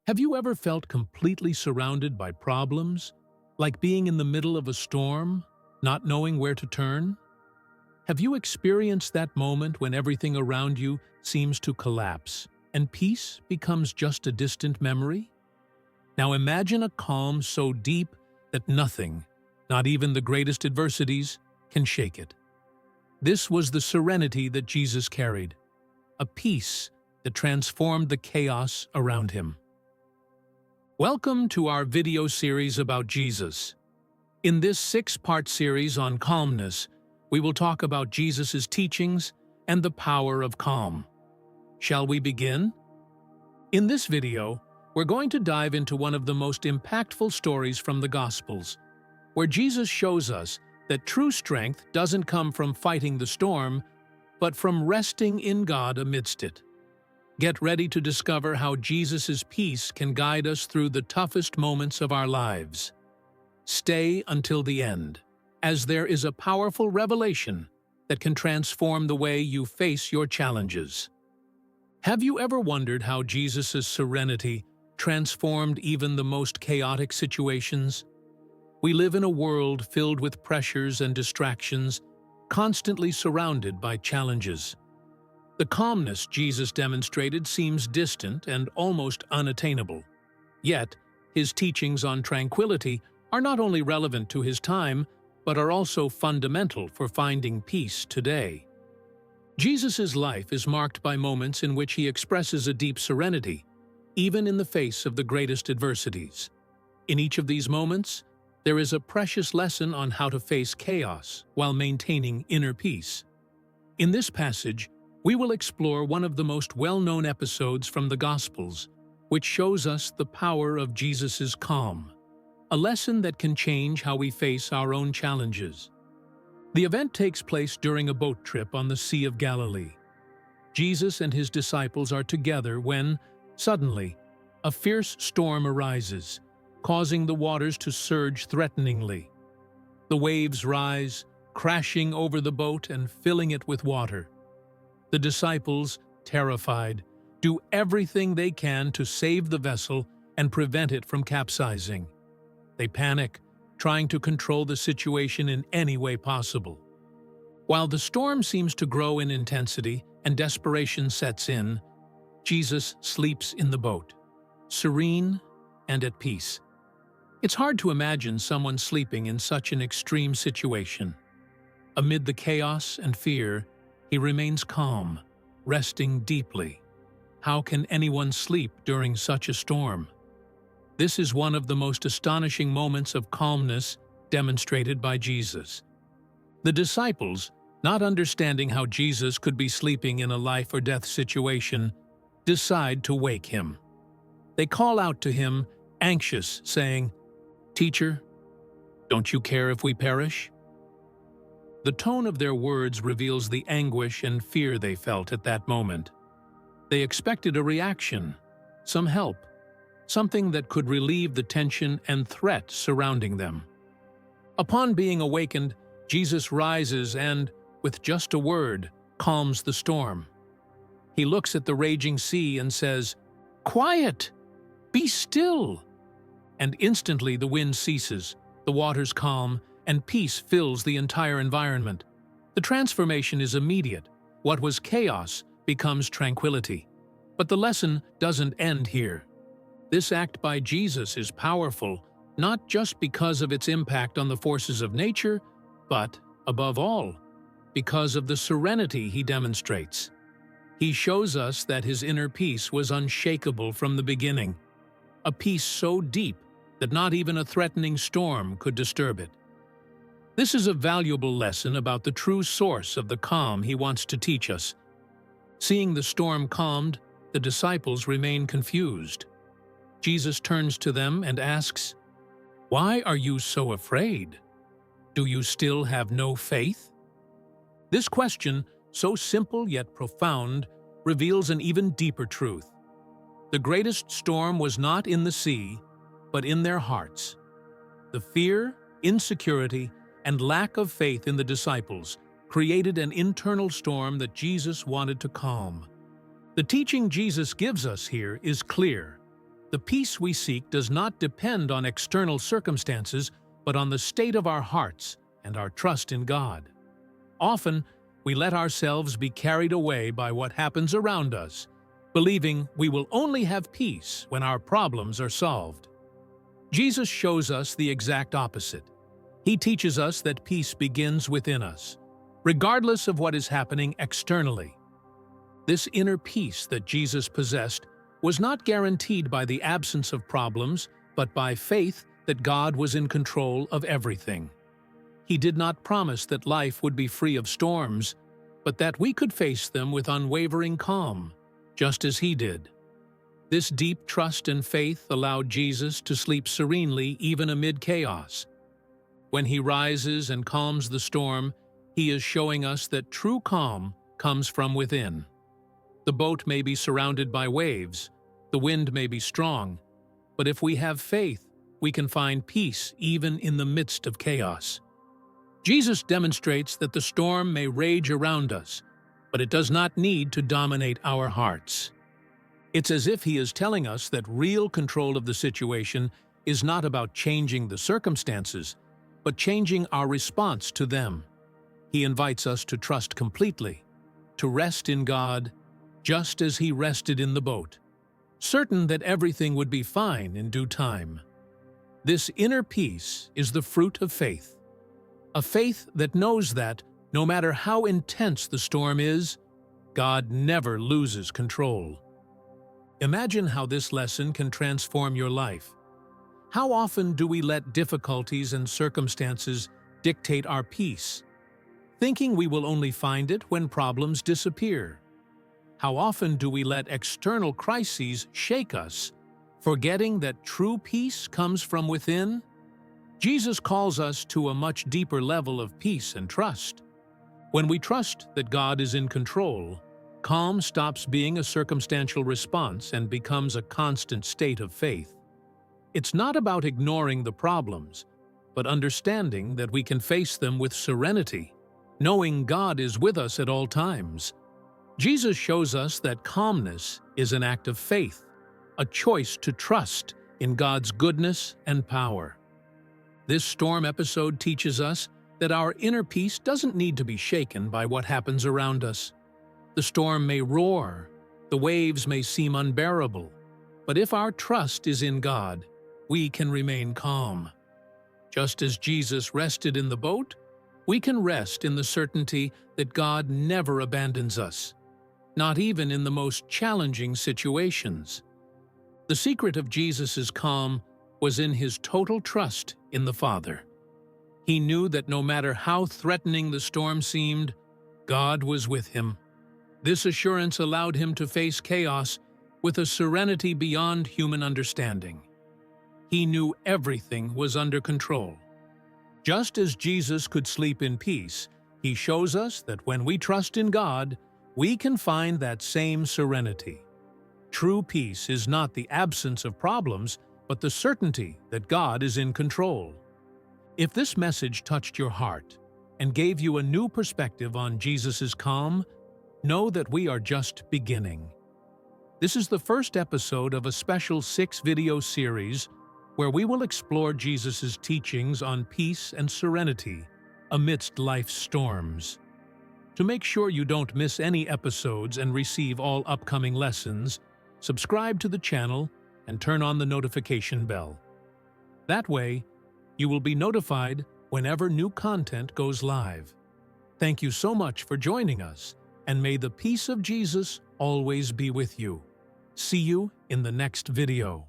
Have you ever felt completely surrounded by problems, like being in the middle of a storm, not knowing where to turn? Have you experienced that moment when everything around you seems to collapse and peace becomes just a distant memory? Now imagine a calm so deep that nothing, not even the greatest adversities, can shake it. This was the serenity that Jesus carried, a peace that transformed the chaos around him. Welcome to our video series about Jesus. In this 6-part series on calmness, we will talk about Jesus' teachings and the power of calm. Shall we begin? In this video, we're going to dive into one of the most impactful stories from the Gospels, where Jesus shows us that true strength doesn't come from fighting the storm, but from resting in God amidst it. Get ready to discover how Jesus' peace can guide us through the toughest moments of our lives. Stay until the end, as there is a powerful revelation that can transform the way you face your challenges. Have you ever wondered how Jesus' serenity transformed even the most chaotic situations? We live in a world filled with pressures and distractions, constantly surrounded by challenges. The calmness Jesus demonstrated seems distant and almost unattainable. Yet, his teachings on tranquility are not only relevant to his time, but are also fundamental for finding peace today. Jesus' life is marked by moments in which he expresses a deep serenity, even in the face of the greatest adversities. In each of these moments, there is a precious lesson on how to face chaos while maintaining inner peace. In this passage, we will explore one of the most well-known episodes from the Gospels, which shows us the power of Jesus' calm, a lesson that can change how we face our own challenges. The event takes place during a boat trip on the Sea of Galilee. Jesus and his disciples are together when, suddenly, a fierce storm arises, causing the waters to surge threateningly. The waves rise, crashing over the boat and filling it with water. The disciples, terrified, do everything they can to save the vessel and prevent it from capsizing. They panic, trying to control the situation in any way possible. While the storm seems to grow in intensity and desperation sets in, Jesus sleeps in the boat, serene and at peace. It's hard to imagine someone sleeping in such an extreme situation. Amid the chaos and fear, he remains calm, resting deeply. How can anyone sleep during such a storm? This is one of the most astonishing moments of calmness demonstrated by Jesus. The disciples, not understanding how Jesus could be sleeping in a life-or-death situation, decide to wake him. They call out to him, anxious, saying, "Teacher, don't you care if we perish?" The tone of their words reveals the anguish and fear they felt at that moment. They expected a reaction, some help, something that could relieve the tension and threat surrounding them. Upon being awakened, Jesus rises and, with just a word, calms the storm. He looks at the raging sea and says, "Quiet! Be still!" And instantly the wind ceases, the waters calm, and peace fills the entire environment. The transformation is immediate. What was chaos becomes tranquility. But the lesson doesn't end here. This act by Jesus is powerful, not just because of its impact on the forces of nature, but, above all, because of the serenity he demonstrates. He shows us that his inner peace was unshakable from the beginning, a peace so deep that not even a threatening storm could disturb it. This is a valuable lesson about the true source of the calm he wants to teach us. Seeing the storm calmed, the disciples remain confused. Jesus turns to them and asks, "Why are you so afraid? Do you still have no faith?" This question, so simple yet profound, reveals an even deeper truth. The greatest storm was not in the sea, but in their hearts. The fear, insecurity, and lack of faith in the disciples created an internal storm that Jesus wanted to calm. The teaching Jesus gives us here is clear. The peace we seek does not depend on external circumstances, but on the state of our hearts and our trust in God. Often, we let ourselves be carried away by what happens around us, believing we will only have peace when our problems are solved. Jesus shows us the exact opposite. He teaches us that peace begins within us, regardless of what is happening externally. This inner peace that Jesus possessed was not guaranteed by the absence of problems, but by faith that God was in control of everything. He did not promise that life would be free of storms, but that we could face them with unwavering calm, just as He did. This deep trust and faith allowed Jesus to sleep serenely even amid chaos. When He rises and calms the storm, He is showing us that true calm comes from within. The boat may be surrounded by waves, the wind may be strong, but if we have faith, we can find peace even in the midst of chaos. Jesus demonstrates that the storm may rage around us, but it does not need to dominate our hearts. It's as if He is telling us that real control of the situation is not about changing the circumstances, but changing our response to them. He invites us to trust completely, to rest in God, just as He rested in the boat, certain that everything would be fine in due time. This inner peace is the fruit of faith, a faith that knows that, no matter how intense the storm is, God never loses control. Imagine how this lesson can transform your life. How often do we let difficulties and circumstances dictate our peace, thinking we will only find it when problems disappear? How often do we let external crises shake us, forgetting that true peace comes from within? Jesus calls us to a much deeper level of peace and trust. When we trust that God is in control, calm stops being a circumstantial response and becomes a constant state of faith. It's not about ignoring the problems, but understanding that we can face them with serenity, knowing God is with us at all times. Jesus shows us that calmness is an act of faith, a choice to trust in God's goodness and power. This storm episode teaches us that our inner peace doesn't need to be shaken by what happens around us. The storm may roar, the waves may seem unbearable, but if our trust is in God, we can remain calm. Just as Jesus rested in the boat, we can rest in the certainty that God never abandons us, not even in the most challenging situations. The secret of Jesus' calm was in His total trust in the Father. He knew that no matter how threatening the storm seemed, God was with Him. This assurance allowed Him to face chaos with a serenity beyond human understanding. He knew everything was under control. Just as Jesus could sleep in peace, He shows us that when we trust in God, we can find that same serenity. True peace is not the absence of problems, but the certainty that God is in control. If this message touched your heart and gave you a new perspective on Jesus' calm, know that we are just beginning. This is the first episode of a special 6-video series where we will explore Jesus' teachings on peace and serenity amidst life's storms. To make sure you don't miss any episodes and receive all upcoming lessons, subscribe to the channel and turn on the notification bell. That way, you will be notified whenever new content goes live. Thank you so much for joining us, and may the peace of Jesus always be with you. See you in the next video.